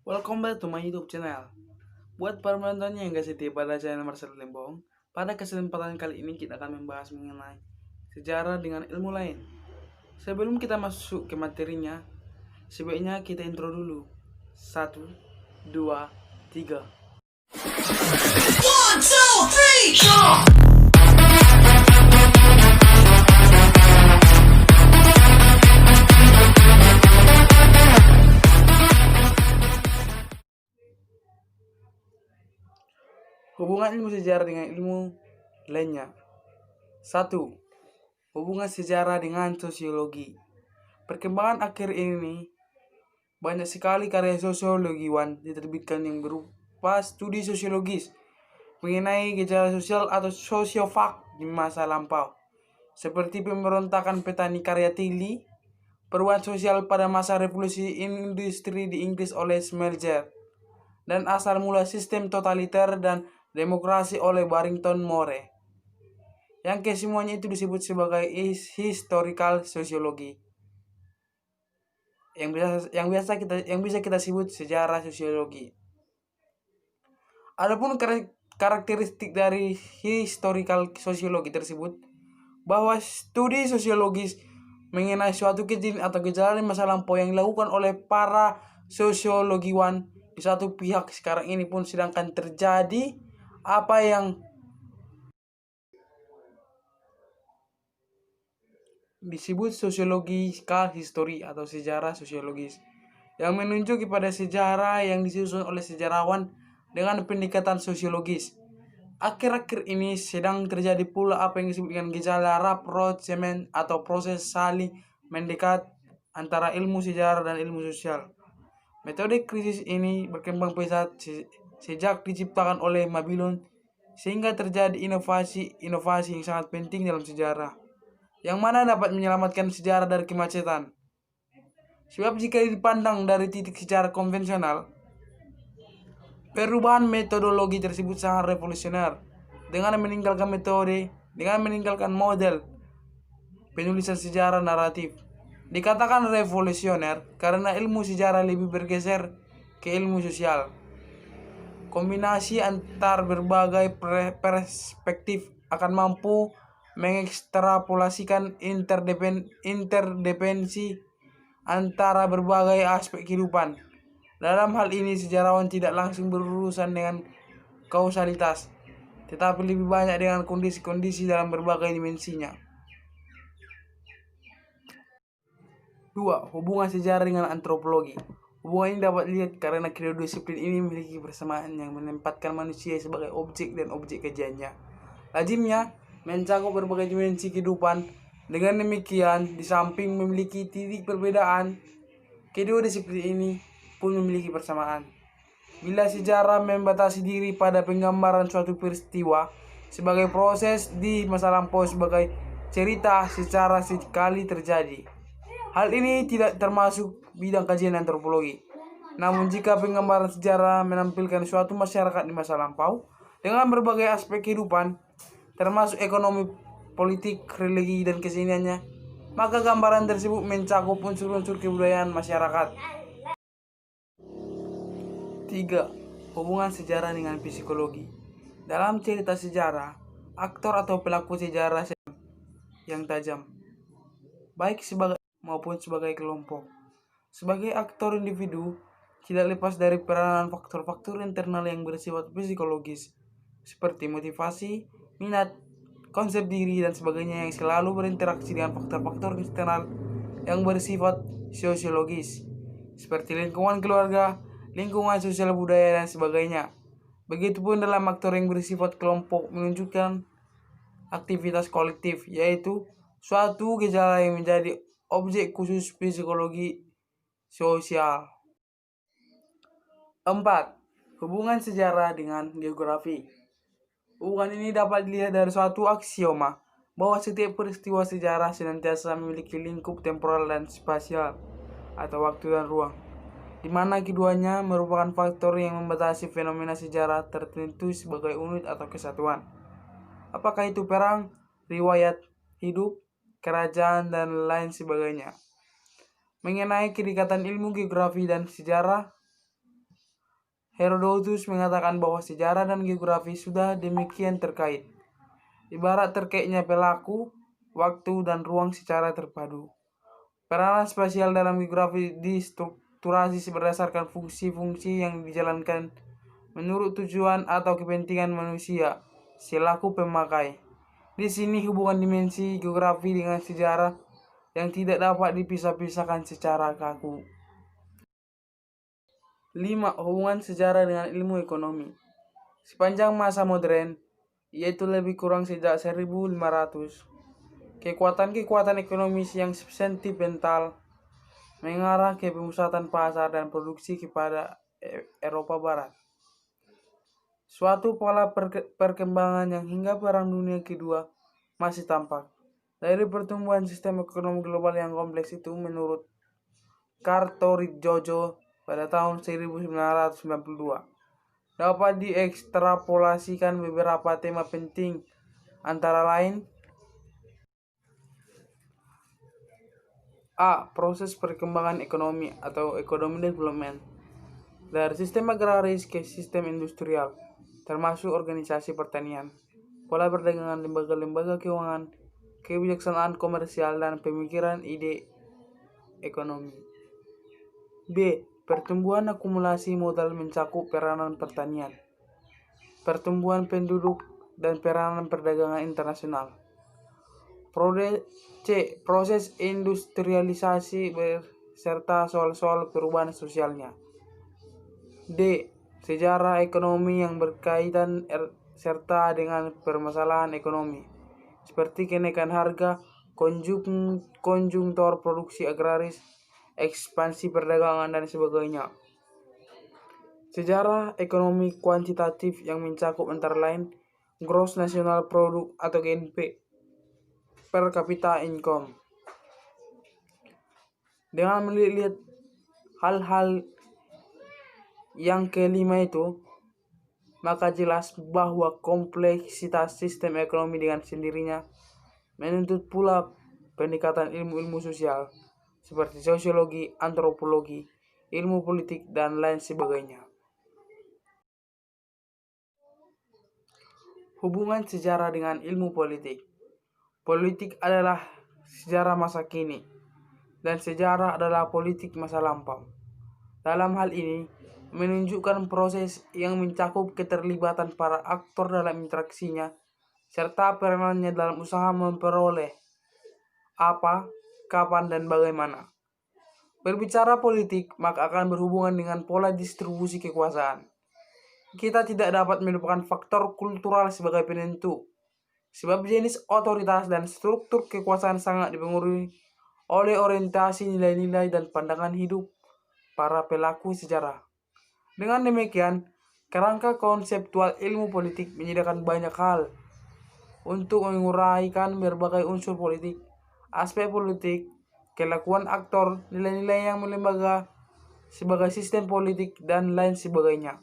Welcome back to my YouTube channel. Buat para penontonnya yang gak setia pada channel Marcel Lembong, pada kesempatan kali ini kita akan membahas mengenai sejarah dengan ilmu lain. Sebelum kita masuk ke materinya, sebaiknya kita intro dulu. Satu, dua, tiga. One, two, three, jump! Hubungan ilmu sejarah dengan ilmu lainnya. 1. Hubungan sejarah dengan sosiologi. Perkembangan akhir ini banyak sekali karya sosiologiwan diterbitkan yang berupa studi sosiologis mengenai gejala sosial atau sosiofak di masa lampau, seperti pemberontakan petani karya Tilly, perubahan sosial pada masa revolusi industri di Inggris oleh Schmelzer, dan asal mula sistem totaliter dan demokrasi oleh Barrington Moore, yang kesemuanya itu disebut sebagai historical sociology, yang bisa kita sebut sejarah sosiologi. Adapun karakteristik dari historical sociology tersebut, bahwa studi sosiologis mengenai suatu kejadian atau gejala di masa lampau yang dilakukan oleh para sosiologiwan di satu pihak sekarang ini pun sedangkan terjadi apa yang disebut sosiological history atau sejarah sosiologis, yang menunjuk kepada sejarah yang disusun oleh sejarawan dengan pendekatan sosiologis. Akhir-akhir ini sedang terjadi pula apa yang disebut dengan gejala rapprochement atau proses saling mendekat antara ilmu sejarah dan ilmu sosial. Metode krisis ini berkembang pesat sejak diciptakan oleh Babylon, sehingga terjadi inovasi yang sangat penting dalam sejarah, yang mana dapat menyelamatkan sejarah dari kemacetan. Sebab jika dipandang dari titik sejarah konvensional, perubahan metodologi tersebut sangat revolusioner dengan meninggalkan model penulisan sejarah naratif. Dikatakan revolusioner karena ilmu sejarah lebih bergeser ke ilmu sosial. Kombinasi antar berbagai perspektif akan mampu mengekstrapolasikan interdependensi antara berbagai aspek kehidupan. Dalam hal ini sejarawan tidak langsung berurusan dengan kausalitas, tetapi lebih banyak dengan kondisi-kondisi dalam berbagai dimensinya. 2. Hubungan sejarah dengan antropologi. Hubungan ini dapat dilihat karena kedua disiplin ini memiliki persamaan yang menempatkan manusia sebagai objek dan objek kajiannya. Lazimnya mencakup berbagai dimensi kehidupan. Dengan demikian, di samping memiliki titik perbedaan, kedua disiplin ini pun memiliki persamaan. Bila sejarah membatasi diri pada penggambaran suatu peristiwa sebagai proses di masa lampau sebagai cerita secara sekali terjadi, hal ini tidak termasuk bidang kajian antropologi. Namun jika penggambaran sejarah menampilkan suatu masyarakat di masa lampau dengan berbagai aspek kehidupan, termasuk ekonomi, politik, religi, dan keseniannya, maka gambaran tersebut mencakup unsur-unsur kebudayaan masyarakat. 3. Hubungan sejarah dengan psikologi. Dalam cerita sejarah, aktor atau pelaku sejarah yang tajam, baik sebagai maupun sebagai kelompok. Sebagai aktor individu, tidak lepas dari peranan faktor-faktor internal yang bersifat psikologis, seperti motivasi, minat, konsep diri, dan sebagainya yang selalu berinteraksi dengan faktor-faktor eksternal yang bersifat sosiologis, seperti lingkungan keluarga, lingkungan sosial budaya, dan sebagainya. Begitupun dalam aktor yang bersifat kelompok menunjukkan aktivitas kolektif, yaitu suatu gejala yang menjadi objek khusus psikologi sosial. 4. Hubungan sejarah dengan geografi. Hubungan ini dapat dilihat dari suatu aksioma bahwa setiap peristiwa sejarah senantiasa memiliki lingkup temporal dan spasial atau waktu dan ruang, di mana keduanya merupakan faktor yang membatasi fenomena sejarah tertentu sebagai unit atau kesatuan. Apakah itu perang, riwayat hidup, kerajaan, dan lain sebagainya. Mengenai kedekatan ilmu geografi dan sejarah, Herodotus mengatakan bahwa sejarah dan geografi sudah demikian terkait. Ibarat terkaitnya pelaku, waktu, dan ruang secara terpadu. Peranan spasial dalam geografi distrukturasi berdasarkan fungsi-fungsi yang dijalankan menurut tujuan atau kepentingan manusia selaku pemakai. Di sini hubungan dimensi geografi dengan sejarah yang tidak dapat dipisah-pisahkan secara kaku. 5. Hubungan sejarah dengan ilmu ekonomi. Sepanjang masa modern, yaitu lebih kurang sejak 1500, kekuatan-kekuatan ekonomis yang sentimental mengarah ke pemusatan pasar dan produksi kepada Eropa Barat. Suatu pola perkembangan yang hingga Perang Dunia Kedua masih tampak. Dari pertumbuhan sistem ekonomi global yang kompleks itu menurut Kartoritjojo pada tahun 1992 dapat diekstrapolasikan beberapa tema penting, antara lain: A. Proses perkembangan ekonomi atau economic development dari sistem agraris ke sistem industrial, termasuk organisasi pertanian, pola perdagangan, lembaga-lembaga keuangan, kebijaksanaan komersial, dan pemikiran ide ekonomi. B. Pertumbuhan akumulasi modal mencakup peranan pertanian, pertumbuhan penduduk, dan peranan perdagangan internasional. C. Proses industrialisasi beserta soal-soal perubahan sosialnya. D. Sejarah ekonomi yang berkaitan serta dengan permasalahan ekonomi, seperti kenaikan harga, konjungtur produksi agraris, ekspansi perdagangan, dan sebagainya. Sejarah ekonomi kuantitatif yang mencakup antara lain Gross National Product atau GNP, per capita income. Dengan melihat hal-hal yang kelima itu, maka jelas bahwa kompleksitas sistem ekonomi dengan sendirinya menuntut pula pendekatan ilmu-ilmu sosial seperti sosiologi, antropologi, ilmu politik, dan lain sebagainya. Hubungan sejarah dengan ilmu politik. Politik adalah sejarah masa kini, dan sejarah adalah politik masa lampau. Dalam hal ini, menunjukkan proses yang mencakup keterlibatan para aktor dalam interaksinya, serta peranannya dalam usaha memperoleh apa, kapan, dan bagaimana. Berbicara politik, maka akan berhubungan dengan pola distribusi kekuasaan. Kita tidak dapat melupakan faktor kultural sebagai penentu, sebab jenis otoritas dan struktur kekuasaan sangat dipengaruhi oleh orientasi nilai-nilai dan pandangan hidup para pelaku sejarah. Dengan demikian, kerangka konseptual ilmu politik menyediakan banyak hal untuk menguraikan berbagai unsur politik, aspek politik, kelakuan aktor, nilai-nilai yang melembaga sebagai sistem politik, dan lain sebagainya.